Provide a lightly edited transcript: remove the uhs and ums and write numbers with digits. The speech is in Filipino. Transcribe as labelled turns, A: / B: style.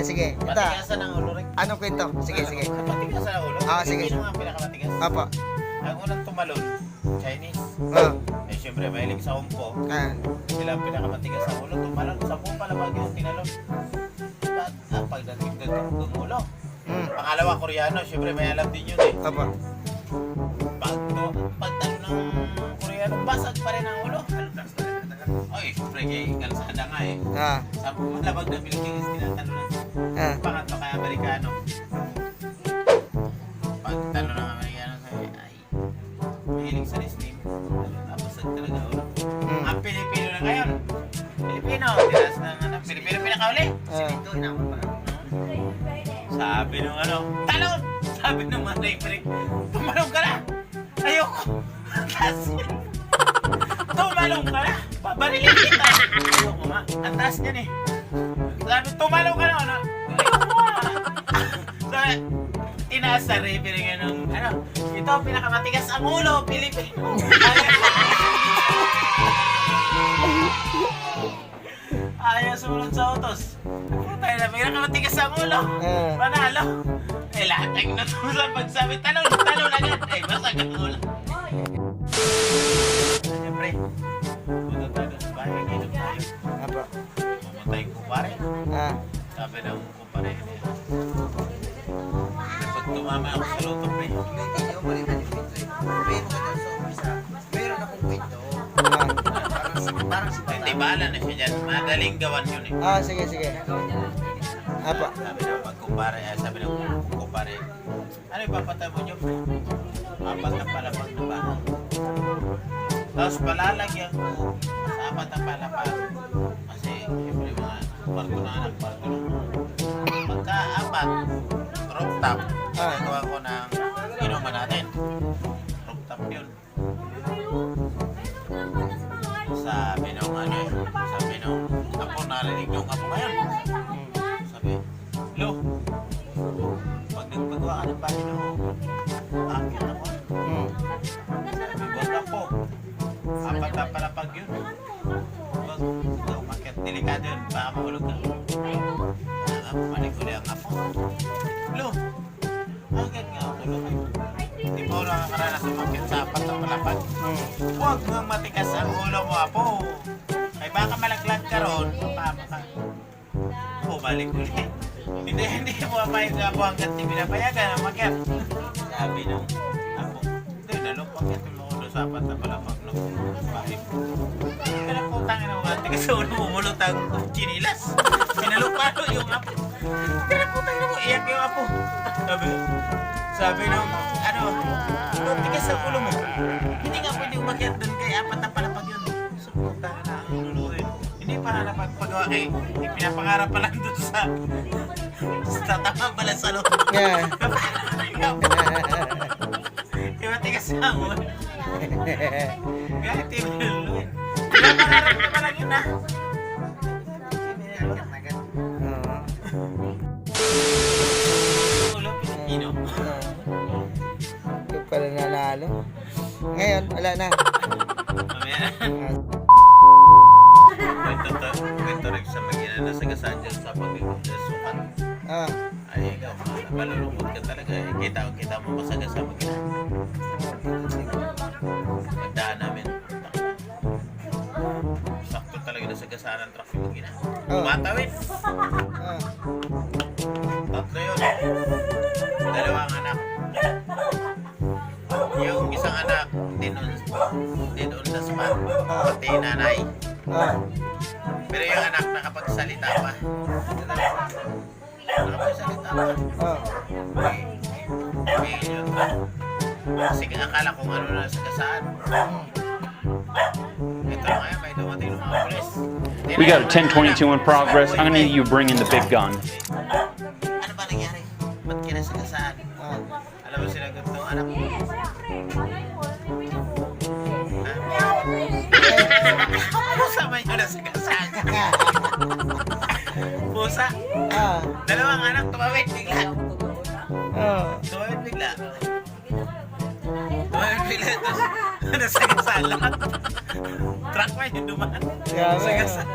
A: Sige. Ito.
B: Matigasan ang ulo rin.
A: Anong kwento? Sige.
B: Matigasan ang ulo?
A: Sige.
B: Sino ang pinakamatigas?
A: Apo.
B: Ang unang tumalon, Chinese. Eh syempre, mahilig sa umpo. Sila ang pinakamatigas sa ulo. Tumalon, 10 palabag yung tinalon. Pagdating doon ng ulo. Pangalawa, Koreano. Syempre, may alam din yun eh.
A: Apo.
B: Pagtalo ng Koreano, basag pa rin ang ulo. Ay, syempre, kalsada nga eh. 10 palabag na Pilipinas tinatalunan. Pangatlo kay Amerikano. Pagtalo ng Amerikano, sabi, ay, mahilig sa wrestling. Tapos talaga ulo. Ang Pilipino na ngayon. Pilipino, tiras ng Pilipino pinakauli. Sinito, inamon pa. Sabi nung talon! Sabi nung mga referee, tumalong ka na! Ayoko! Kasi, tumalong ka na! Pabarilin kita! Ayoko nga, ang taas niyan eh. Sabi, tumalong ka na! Ayoko nga! Sabi, tinaas sa referee nga nung, ito pinakamatigas ang ulo, Pilipino! Ayaw sumunod sa utos. Tayo na, pinakamatigas ang ulo. Panalo. Lahat ang natusan pagsabi, talon agad. Basag ang ulo. Siyempre, punta tayo sa bahay, ginom tayo. Pumunta yung kumpare. Sabi ng kumpare niya, pag tumama ako sa luto, pre. Meron akong kwento. Parang si Hindi, bahala na siya dyan. Madaling gawan yun eh.
A: Sige. Apo.
B: Sabi ng pagkumpare, sabi ng kumpare, ano ipapatay mo nyo? Apat na palapag na bahay. Tapos palalagyan ko sa apat na palapag. Kasi siyempre mga kwarto na anak, kwarto na. Pagka-apat, rooftop, nagawa ko ng inuman natin. Rooftop yun. Sabi nung sabi nung ako narinig nung ako ngayon. Sabi, Lo, pag nagpagawa ka ng bahay nung akin ako. Sabi, wag ako. Apat na palapag yun. Wag, umakyat, delikado yun. Baka mahulog ka. Bumalik ulit ang apo. Lo, agad nga ako lo. Hindi mo nakakaranas umakyat sa apat na palapag. Huwag nga matigas ang ulo mo, apo. Ay baka malaglag ka ron. Papama ka. Bumalik ulit. Hindi mo mapayag nga po hanggang di pinapayagan ang makyat. Sabi nung apo, hindi, nalumpakyat yung ulo sa apat na palapag nung bahay mo. Kaya putang ina mo, tigas sa ulo mo, mulot ang chinilas. Sinalupalo yung apo. Kaya putang ina mo, iyak yung apo. Sabi nung, tigas sa ulo mo. Hindi nga pwede umakyat doon kay apat na palapag yun. So, putang ina ang luluhin. Hindi para napagpagawa kay, pinapangarap pa lang doon sa tamang pala sa loob. Diba tigas sa ulo? Kahit yung luluhin. Pinapangarap ka pa lang yun ha. Ulo, Pilipino.
A: Yung pala nanalo. Ngayon, wala na.
B: Mamaya. Kwento rin sa mag-ina na sagasaan dyan sa pag-sukat. Ay, ikaw, malulungkot ka talaga. Kita mo masagas sa mag-ina. Pagdaan namin. Sakto talaga na sagasaan ang traffic mag-ina. Umatawid. Tatlo yun. Dalawang anak. Yung isang anak, dinon sa spot. Pati nanay. Pero yung anak nakapagsalita pa. Kasi akala kung ano na sa kasaan. Ito ngayon, may dumating ng mga polis.
C: We got a 1022 in progress. I'm gonna need you bring in the big gun.
B: Ano ba nangyari? Ba't kinasagasaan? Alam mo sinagot ng anak mo? Ano sabay nyo nasagasaan? Pusa.
A: Ah.
B: Dalawang anak tumawid bigla.
A: Oh.
B: Tumawid bigla. Tumawid bigla. Tapos nasagasala. Truck pa yung dumaan.
A: Grabe.
B: Nasagasala.